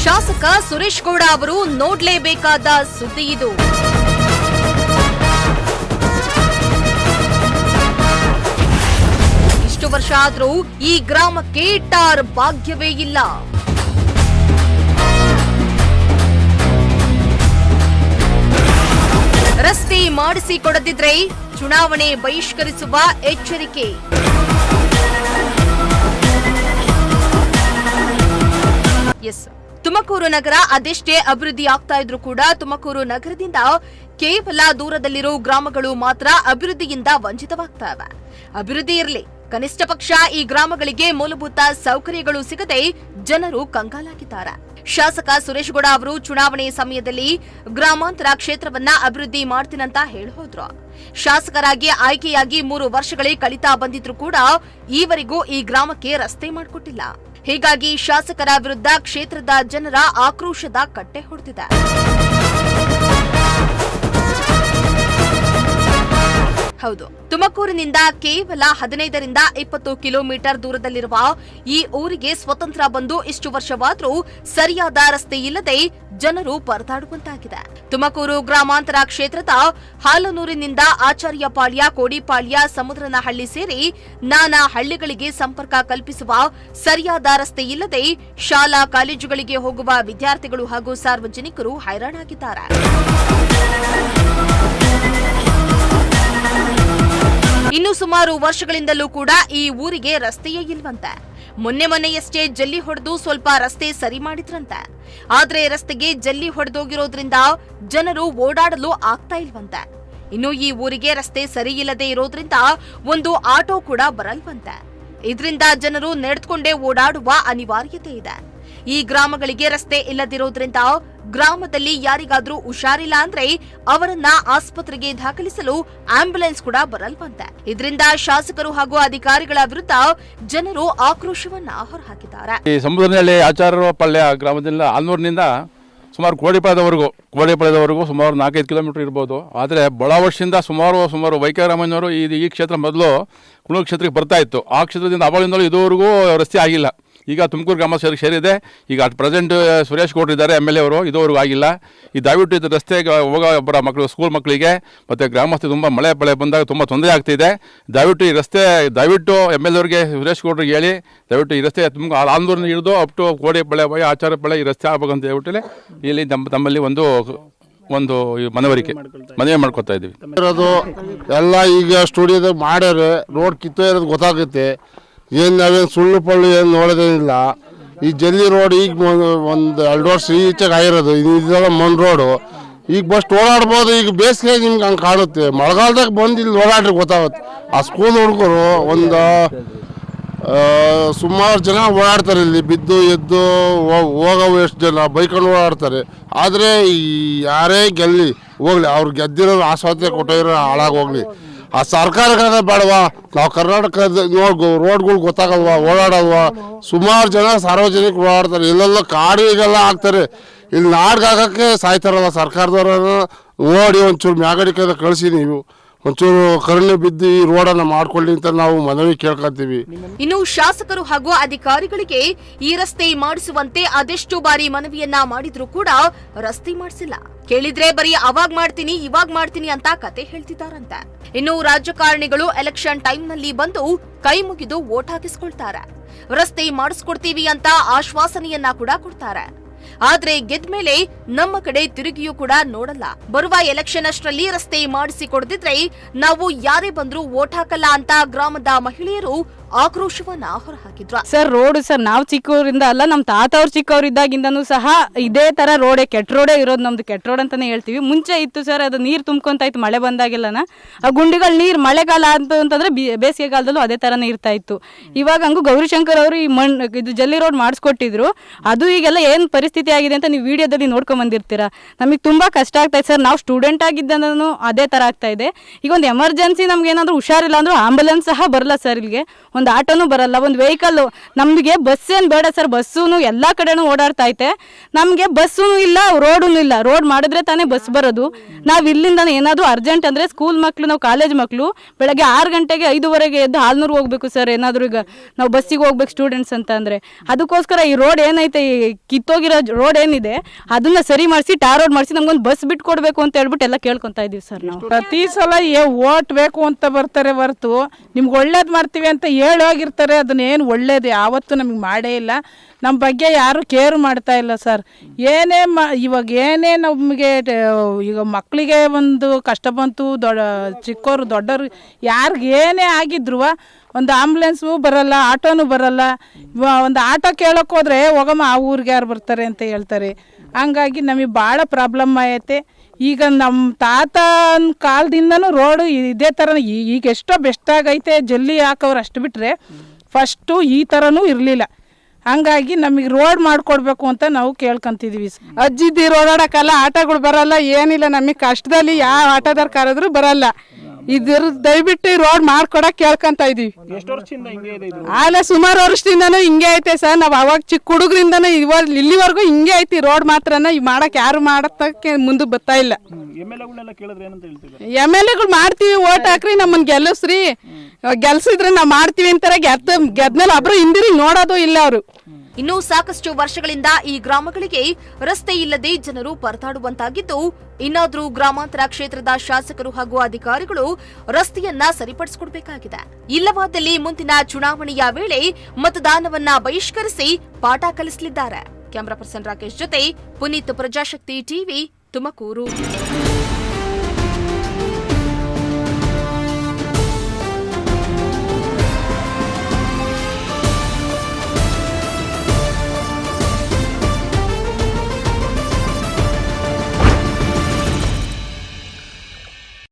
ಶಾಸಕ ಸುರೇಶ್ ಗೌಡ ಅವರು ನೋಡಲೇಬೇಕಾದ ಸುದ್ದಿ ಇದು. ಇಷ್ಟು ವರ್ಷ ಆದರೂ ಈ ಗ್ರಾಮಕ್ಕೆ ಟಾರ್ ಭಾಗ್ಯವೇ ಇಲ್ಲ. ರಸ್ತೆ ಮಾಡಿಸಿಕೊಡದಿದ್ರೆ ಚುನಾವಣೆ ಬಹಿಷ್ಕರಿಸುವ ಎಚ್ಚರಿಕೆ. ಎಸ್, ತುಮಕೂರು ನಗರ ಅದೆಷ್ಟೇ ಅಭಿವೃದ್ಧಿ ಆಗ್ತಾ ಇದ್ರೂ ಕೂಡ ತುಮಕೂರು ನಗರದಿಂದ ಕೇವಲ ದೂರದಲ್ಲಿರೋ ಗ್ರಾಮಗಳು ಮಾತ್ರ ಅಭಿವೃದ್ಧಿಯಿಂದ ವಂಚಿತವಾಗ್ತವೆ. ಅಭಿವೃದ್ಧಿ ಇರಲಿ, ಕನಿಷ್ಠ ಪಕ್ಷ ಈ ಗ್ರಾಮಗಳಿಗೆ ಮೂಲಭೂತ ಸೌಕರ್ಯಗಳು ಸಿಗದೆ ಜನರು ಕಂಗಾಲಾಗಿದ್ದಾರೆ. ಶಾಸಕ ಸುರೇಶ್ ಗೌಡ ಅವರು ಚುನಾವಣೆ ಸಮಯದಲ್ಲಿ ಗ್ರಾಮಾಂತರ ಕ್ಷೇತ್ರವನ್ನ ಅಭಿವೃದ್ಧಿ ಮಾಡ್ತೀನಂತ ಹೇಳೋದ್ರು. ಶಾಸಕರಾಗಿ ಆಯ್ಕೆಯಾಗಿ 3 ವರ್ಷಗಳೇ ಕಳೀತಾ ಬಂದಿದ್ರು ಕೂಡ ಈವರೆಗೂ ಈ ಗ್ರಾಮಕ್ಕೆ ರಸ್ತೆ ಮಾಡಿಕೊಟ್ಟಿಲ್ಲ. ಹೀಗಾಗಿ ಶಾಸಕರ ವಿರುದ್ಧ ಕ್ಷೇತ್ರದ ಜನರ ಆಕ್ರೋಶದ ಕಟ್ಟೆ ಹೊಡೆದಿದೆ. ಹೌದು, ತುಮಕೂರಿನಿಂದ ಕೇವಲ 15ರಿಂದ 20 ಕಿಲೋಮೀಟರ್ ದೂರದಲ್ಲಿರುವ ಈ ಊರಿಗೆ ಸ್ವತಂತ್ರ ಬಂದು ಇಷ್ಟು ವರ್ಷವಾದರೂ ಸರಿಯಾದ ರಸ್ತೆ ಇಲ್ಲದೆ ಜನರು ಪರದಾಡುವಂತಾಗಿದೆ. ತುಮಕೂರು ಗ್ರಾಮಾಂತರ ಕ್ಷೇತ್ರದ ಹಾಲನೂರಿನಿಂದ ಆಚಾರ್ಯಪಾಳ್ಯ, ಕೋಡಿಪಾಳ್ಯ, ಸಮುದ್ರನಹಳ್ಳಿ ಸೇರಿ ನಾನಾ ಹಳ್ಳಿಗಳಿಗೆ ಸಂಪರ್ಕ ಕಲ್ಪಿಸುವ ಸರಿಯಾದ ರಸ್ತೆ ಇಲ್ಲದೆ ಶಾಲಾ ಕಾಲೇಜುಗಳಿಗೆ ಹೋಗುವ ವಿದ್ಯಾರ್ಥಿಗಳು ಹಾಗೂ ಸಾರ್ವಜನಿಕರು ಹೈರಾಣಾಗಿದ್ದಾರೆ. ಇನ್ನು ಸುಮಾರು ವರ್ಷಗಳಿಂದಲೂ ಕೂಡ ಈ ಊರಿಗೆ ರಸ್ತೆಯೇ ಇಲ್ವಂತೆ. ಮೊನ್ನೆಯಷ್ಟೇ ಜಲ್ಲಿ ಹೊಡೆದು ಸ್ವಲ್ಪ ರಸ್ತೆ ಸರಿ ಮಾಡಿದ್ರಂತೆ. ಆದ್ರೆ ರಸ್ತೆಗೆ ಜಲ್ಲಿ ಹೊಡೆದೋಗಿರೋದ್ರಿಂದ ಜನರು ಓಡಾಡಲು ಆಗ್ತಾ ಇಲ್ವಂತೆ. ಇನ್ನು ಈ ಊರಿಗೆ ರಸ್ತೆ ಸರಿ ಇಲ್ಲದೆ ಇರೋದ್ರಿಂದ ಒಂದು ಆಟೋ ಕೂಡ ಬರಲ್ವಂತೆ. ಇದರಿಂದ ಜನರು ನಡೆದುಕೊಂಡೇ ಓಡಾಡುವ ಅನಿವಾರ್ಯತೆ ಇದೆ. ಈ ಗ್ರಾಮಗಳಿಗೆ ರಸ್ತೆ ಇಲ್ಲದಿರೋದ್ರಿಂದ ಗ್ರಾಮದಲ್ಲಿ ಯಾರಿಗಾದ್ರೂ ಹುಷಾರಿಲ್ಲ ಅಂದ್ರೆ ಅವರನ್ನ ಆಸ್ಪತ್ರೆಗೆ ದಾಖಲಿಸಲು ಆಂಬ್ಯುಲೆನ್ಸ್ ಕೂಡ ಬರಲ್ವಂತೆ. ಇದರಿಂದ ಶಾಸಕರು ಹಾಗೂ ಅಧಿಕಾರಿಗಳ ವಿರುದ್ಧ ಜನರು ಆಕ್ರೋಶವನ್ನ ಹೊರಹಾಕಿದ್ದಾರೆ. ಈ ಸಮುದ್ರನಹಳ್ಳಿ ಆಚಾರ್ಯಪಾಳ್ಯ ಗ್ರಾಮದಿಂದ ಆಲ್ನೂರಿನಿಂದ ಸುಮಾರು ಕೋಡಿಪಾಳ್ಯದವರೆಗೂ ಸುಮಾರು 4-5 ಕಿಲೋಮೀಟರ್ ಇರ್ಬೋದು. ಆದರೆ ಬಹಳ ವರ್ಷದಿಂದ ಸುಮಾರು ವೈಕರಾಮಯ್ಯನವರು ಈ ಕ್ಷೇತ್ರ ಮೊದಲು ಕುಣೂರು ಕ್ಷೇತ್ರಕ್ಕೆ ಬರ್ತಾ ಇತ್ತು. ಆ ಕ್ಷೇತ್ರದಿಂದ ಅವಾಗಿಂದಲೂ ಇದುವರೆಗೂ ರಸ್ತೆ ಆಗಿಲ್ಲ. ಈಗ ತುಮಕೂರು ಗ್ರಾಮ ಸೇರಿದೆ. ಈಗ ಅಟ್ ಪ್ರೆಸೆಂಟ್ ಸುರೇಶ್ ಗೌಡ್ರು ಇದ್ದಾರೆ MLA ಅವರು, ಇದುವರೆಗೂ ಆಗಿಲ್ಲ. ಈ ದಯವಿಟ್ಟು ಇದು ರಸ್ತೆಗೆ ಹೋಗೋ ಮಕ್ಕಳು, ಸ್ಕೂಲ್ ಮಕ್ಕಳಿಗೆ ಮತ್ತು ಗ್ರಾಮಸ್ಥರು ತುಂಬ ಮಳೆ ಬಂದಾಗ ತುಂಬ ತೊಂದರೆ ಆಗ್ತಿದೆ. ದಯವಿಟ್ಟು ಈ ರಸ್ತೆ MLA ಅವರಿಗೆ ಸುರೇಶ್ ಗೌಡ್ರಿಗೆ ಹೇಳಿ ದಯವಿಟ್ಟು ಈ ರಸ್ತೆ ಆಂದೂರಿನ ಹಿಡಿದು ಅಪ್ ಟು ಕೋಡಿಪಾಳ್ಯ, ಆಚಾರ್ಯಪಾಳ್ಯ ಈ ರಸ್ತೆ ಆಗ್ಬೇಕಂತ ಹೇಳ್ಬಿಟ್ಟು ಇಲ್ಲಿ ತಮ್ಮಲ್ಲಿ ಒಂದು ಮನವಿ ಮಾಡ್ಕೊತಾ ಇದ್ದೀವಿ. ಎಲ್ಲ ಈಗ ಸ್ಟುಡಿಯೋದಾಗ ಮಾಡ್ಯಾರೆ, ರೋಡ್ ಕಿತ್ತೋ ಇರೋದು ಗೊತ್ತಾಗುತ್ತೆ. ನಾವೇನು ಸುಳ್ಳು ಪಳ್ಳು ಏನು ನೋಡೋದೇನಿಲ್ಲ. ಈ ಜಲ್ಲಿ ರೋಡ್ ಈಗ 1-2 ವರ್ಷ ಈಚೆಗೆ ಆಗಿರೋದು. ಇದೆಲ್ಲ ಮಣ್ಣು ರೋಡು. ಈಗ ಬಸ್ ಓಡಾಡ್ಬೋದು. ಈಗ ಬೇಸಿಗೆ ನಿಮ್ಗೆ ಹಂಗೆ ಕಾಣುತ್ತೆ. ಮಳೆಗಾಲದಾಗ ಬಂದು ಇಲ್ಲಿ ಓಡಾಡ್ರಿ ಗೊತ್ತಾಗುತ್ತೆ. ಆ ಸ್ಕೂಲ್ ಹುಡುಗರು ಸುಮಾರು ಜನ ಓಡಾಡ್ತಾರೆ. ಇಲ್ಲಿ ಬಿದ್ದು ಎದ್ದು ಹೋಗವು ಎಷ್ಟು ಜನ ಬೈಕೊಂಡು ಓಡಾಡ್ತಾರೆ. ಆದರೆ ಯಾರೇ ಗೆಲ್ಲಿ ಹೋಗ್ಲಿ, ಅವ್ರು ಗೆದ್ದಿರೋರು ಆಸ್ವಾದ್ಯ ಕೊಟ್ಟಿರೋ ಹಾಳಾಗೋಗ್ಲಿ. ಆ ಸರ್ಕಾರಗಳನ್ನ ಬೇಡವಾ? ನಾವು ಕರ್ನಾಟಕದ ರೋಡ್ಗಳು ಗೊತ್ತಾಗಲ್ವಾ, ಓಡಾಡಲ್ವಾ? ಸುಮಾರು ಜನ ಸಾರ್ವಜನಿಕರು ಓಡಾಡ್ತಾರೆ. ಇಲ್ಲೆಲ್ಲ ಕಾಡಿಗೆಲ್ಲ ಹಾಕ್ತಾರೆ. ಇಲ್ಲಿ ನಾಡ್ಗಾಗಕ್ಕೆ ಸಾಯ್ತಾರಲ್ಲ ಸರ್ಕಾರದವ್ರನ್ನ ನೋಡಿ ಒಂಚೂರು ಮ್ಯಾಗಡಿಕೆಲ್ಲ ಕಳಿಸಿ ನೀವು ಒಂಚೂರು ಕರುಣೆ ಬಿದ್ದು ಈ ರೋಡನ್ನು ಮಾಡ್ಕೊಳ್ಳಿ ಅಂತ ನಾವು ಮನವಿ ಕೇಳ್ಕೊತೀವಿ. ಇನ್ನು ಶಾಸಕರು ಹಾಗೂ ಅಧಿಕಾರಿಗಳಿಗೆ ಈ ರಸ್ತೆ ಮಾಡಿಸುವಂತೆ ಅದೆಷ್ಟು ಬಾರಿ ಮನವಿಯನ್ನ ಮಾಡಿದ್ರು ಕೂಡ ರಸ್ತೆ ಮಾಡಿಸಿಲ್ಲ. ಕೇಳಿದ್ರೆ ಬರೀ ಅವಾಗ್ ಮಾಡ್ತೀನಿ ಇವಾಗ್ ಮಾಡ್ತೀನಿ ಅಂತ ಕತೆ ಹೇಳ್ತಿದ್ದಾರಂತೆ. ಇನ್ನು ರಾಜಕಾರಣಿಗಳು ಎಲೆಕ್ಷನ್ ಟೈಮ್ ನಲ್ಲಿ ಬಂದು ಕೈ ಮುಗಿದು ವೋಟ್ ಹಾಕಿಸ್ಕೊಳ್ತಾರೆ. ರಸ್ತೆ ಮಾಡಿಸ್ಕೊಡ್ತೀವಿ ಅಂತ ಆಶ್ವಾಸನೆಯನ್ನ ಕೂಡ ಕೊಡ್ತಾರೆ. ಆದ್ರೆ ಗೆದ್ಮೇಲೆ ನಮ್ಮ ಕಡೆ ತಿರುಗಿಯೂ ಕೂಡ ನೋಡಲ್ಲ. ಬರುವ ಎಲೆಕ್ಷನ್ ಅಷ್ಟರಲ್ಲಿ ರಸ್ತೆ ಮಾಡಿಸಿಕೊಡದಿದ್ರೆ ನಾವು ಯಾರೇ ಬಂದ್ರೂ ವೋಟ್ ಹಾಕಲ್ಲ ಅಂತ ಗ್ರಾಮದ ಮಹಿಳೆಯರು ಆಕ್ರೋಶವನ್ನ ಹೊರಹಾಕಿದ್ರು. ಸರ್ ರೋಡ್ ಸರ್ ನಾವು ಚಿಕ್ಕವರಿಂದ ಅಲ್ಲ, ನಮ್ಮ ತಾತ ಅವ್ರು ಚಿಕ್ಕವರಿದ್ದಾಗಿಂದನೂ ಸಹ ಇದೇ ತರ ರೋಡೇ, ಕೆಟ್ಟ ರೋಡೇ ಇರೋದು. ನಮ್ದು ಕೆಟ್ಟ ರೋಡ್ ಅಂತಾನೆ ಹೇಳ್ತೀವಿ. ಮುಂಚೆ ಇತ್ತು ಸರ್, ಅದು ನೀರು ತುಂಬ್ಕೊಂತ ಇತ್ತು ಮಳೆ ಬಂದಾಗೆಲ್ಲನ. ಆ ಗುಂಡಿಗಳ ನೀರು ಮಳೆಗಾಲ ಅಂತಂದ್ರೆ ಬೇಸಿಗೆಗಾಲದಲ್ಲೂ ಅದೇ ತರನೇ ಇರ್ತಾ ಇತ್ತು. ಇವಾಗ ಹಂಗೂ ಗೌರಿಶಂಕರ್ ಅವರು ಈ ಇದು ಜಲ್ಲಿ ರೋಡ್ ಮಾಡಿಸ್ಕೊಟ್ಟಿದ್ರು. ಅದು ಈಗೆಲ್ಲ ಏನ್ ಪರಿಸ್ಥಿತಿ ಆಗಿದೆ ಅಂತ ನೀವು ವಿಡಿಯೋದಲ್ಲಿ ನೋಡ್ಕೊಂಡ್ ಬಂದಿರ್ತೀರಾ. ನಮಗೆ ತುಂಬಾ ಕಷ್ಟ ಆಗ್ತಾ ಇದೆ ಸರ್. ನಾವು ಸ್ಟೂಡೆಂಟ್ ಆಗಿದ್ದನೂ ಅದೇ ತರ ಆಗ್ತಾ ಇದೆ. ಈಗ ಒಂದು ಎಮರ್ಜೆನ್ಸಿ ನಮ್ಗೆ ಏನಾದ್ರು ಹುಷಾರಿಲ್ಲ ಅಂದ್ರೂ ಆಂಬುಲೆನ್ಸ್ ಸಹ ಬರಲ್ಲ ಸರ್. ಇಲ್ಲಿಗೆ ಒಂದು ಆಟೋನು ಬರಲ್ಲ, ಒಂದು ವೆಹಿಕಲ್. ನಮಗೆ ಬಸ್ ಏನು ಬೇಡ ಸರ್, ಬಸ್ಸೂ ಎಲ್ಲ ಕಡೆನೂ ಓಡಾಡ್ತಾ ಐತೆ. ನಮಗೆ ಬಸ್ಸೂ ಇಲ್ಲ, ರೋಡೂ ಇಲ್ಲ. ರೋಡ್ ಮಾಡಿದ್ರೆ ತಾನೇ ಬಸ್ ಬರೋದು. ನಾವು ಇಲ್ಲಿಂದ ಏನಾದರೂ ಅರ್ಜೆಂಟ್ ಅಂದರೆ ಸ್ಕೂಲ್ ಮಕ್ಕಳು, ನಾವು ಕಾಲೇಜ್ ಮಕ್ಕಳು ಬೆಳಗ್ಗೆ 6 ಗಂಟೆಗೆ 5:15 ಎದ್ದು ಹಾಲ್ನೂರು ಹೋಗ್ಬೇಕು ಸರ್. ಏನಾದರೂ ಈಗ ನಾವು ಬಸ್ಸಿಗೆ ಹೋಗ್ಬೇಕು ಸ್ಟೂಡೆಂಟ್ಸ್ ಅಂತ ಅಂದರೆ, ಅದಕ್ಕೋಸ್ಕರ ಈ ರೋಡ್ ಏನೈತೆ, ಈ ಕಿತ್ತೋಗಿರೋ ರೋಡ್ ಏನಿದೆ ಅದನ್ನ ಸರಿ ಮಾಡಿಸಿ ಟಾರ್ ರೋಡ್ ಮಾಡಿಸಿ ನಮ್ಗೊಂದು ಬಸ್ ಬಿಟ್ಟು ಕೊಡಬೇಕು ಅಂತ ಹೇಳ್ಬಿಟ್ಟು ಎಲ್ಲ ಕೇಳ್ಕೊತಾ ಇದೀವಿ ಸರ್. ನಾವು ಪ್ರತಿ ಸಲ ಓಟ್ ಬೇಕು ಅಂತ ಬರ್ತಾರೆ ಹೊರತು ನಿಮ್ಗೆ ಒಳ್ಳೇದು ಮಾಡ್ತೀವಿ ಅಂತ ಹೇಳೋಗಿರ್ತಾರೆ. ಅದನ್ನೇನು ಒಳ್ಳೇದು ಯಾವತ್ತೂ ನಮಗೆ ಮಾಡೇ ಇಲ್ಲ. ನಮ್ಮ ಬಗ್ಗೆ ಯಾರು ಕೇರ್ ಮಾಡ್ತಾ ಇಲ್ಲ ಸರ್. ಇವಾಗ ಏನೇ ನಮಗೆ ಈಗ ಮಕ್ಕಳಿಗೆ ಒಂದು ಕಷ್ಟ ಬಂತು, ಚಿಕ್ಕವರು ದೊಡ್ಡವರು ಯಾರಿಗೆ ಏನೇ ಆಗಿದ್ರು ಒಂದು ಆಂಬುಲೆನ್ಸು ಬರಲ್ಲ, ಆಟೋನು ಬರಲ್ಲ. ಒಂದು ಆಟೋ ಕೇಳೋಕೆ ಹೋದ್ರೆ ಹೋಗಮ್ಮ ಆ ಊರಿಗೆ ಯಾರು ಬರ್ತಾರೆ ಅಂತ ಹೇಳ್ತಾರೆ. ಹಂಗಾಗಿ ನಮಗೆ ಭಾಳ ಪ್ರಾಬ್ಲಮ್ ಆಗೈತೆ. ಈಗ ನಮ್ಮ ತಾತನ ಕಾಲದಿಂದನೂ ರೋಡು ಇದೇ ಥರ ಈಗ ಎಷ್ಟೋ ಬೆಸ್ಟ್ ಆಗೈತೆ, ಜಲ್ಲಿ ಹಾಕೋರು ಅಷ್ಟು ಬಿಟ್ಟರೆ ಫಸ್ಟು ಈ ಥರನೂ ಇರಲಿಲ್ಲ. ಹಂಗಾಗಿ ನಮಗೆ ರೋಡ್ ಮಾಡಿಕೊಡ್ಬೇಕು ಅಂತ ನಾವು ಕೇಳ್ಕೊಂತಿದ್ವಿ. ಅಜ್ಜಿದ್ದಿ ಓಡಾಡೋಕ್ಕಲ್ಲ, ಆಟೋಗಳು ಬರಲ್ಲ, ಏನಿಲ್ಲ. ನಮಗೆ ಕಷ್ಟದಲ್ಲಿ ಯಾವ ಆಟೋದಾರ ಕರೆದ್ರು ಬರಲ್ಲ. ಇದ್ರ ದಯವಿಟ್ಟು ರೋಡ್ ಮಾಡ್ಕೊಡಕ್ಕೆ ಕೇಳ್ಕೊಂತ ಇದೀವಿ. ಸುಮಾರು ವರ್ಷದಿಂದನೂ ಹಿಂಗೆ ಐತೆ ಸರ್. ನಾವು ಅವಾಗ ಚಿಕ್ಕ ಹುಡುಗರಿಂದನೂ ಇಲ್ಲಿವರೆಗೂ ಹಿಂಗೆ ಐತಿ ರೋಡ್ ಮಾತ್ರನ. ಈಗ ಮಾಡಕ್ಕೆ ಯಾರು ಮಾಡಕ್ಕೆ ಮುಂದಕ್ಕೆ ಬರ್ತಾ ಇಲ್ಲ. MLAಗಳು ಮಾಡ್ತೀವಿ, ಓಟ್ ಹಾಕ್ರಿ, ನಮ್ಮನ್ನ ಗೆಲ್ಲಿಸ್ರಿ, ಗೆಲ್ಸಿದ್ರೆ ನಾವು ಮಾಡ್ತೀವಿ ಅಂತಾರೆ. ಗೆದ್ಮೇಲೆ ಒಬ್ರು ಹಿಂದಿರಿ ನೋಡೋದು ಇಲ್ಲ ಅವರು. ಇನ್ನು ಸಾಕಷ್ಟು ವರ್ಷಗಳಿಂದ ಈ ಗ್ರಾಮಗಳಿಗೆ ರಸ್ತೆ ಇಲ್ಲದೆ ಜನರು ಪರದಾಡುವಂತಾಗಿದ್ದು, ಇನ್ನಾದ್ರೂ ಗ್ರಾಮಾಂತರ ಕ್ಷೇತ್ರದ ಶಾಸಕರು ಹಾಗೂ ಅಧಿಕಾರಿಗಳು ರಸ್ತೆಯನ್ನ ಸರಿಪಡಿಸಿಕೊಡಬೇಕಾಗಿದೆ. ಇಲ್ಲವಾದಲ್ಲಿ ಮುಂದಿನ ಚುನಾವಣೆಯ ವೇಳೆ ಮತದಾನವನ್ನ ಬಹಿಷ್ಕರಿಸಿ ಪಾಠ ಕಲಿಸಲಿದ್ದಾರೆ. ಕ್ಯಾಮರಾ ಪರ್ಸನ್ ರಾಕೇಶ್ ಜೊತೆ ಪುನೀತ್, ಪ್ರಜಾಶಕ್ತಿ ಟಿವಿ, ತುಮಕೂರು.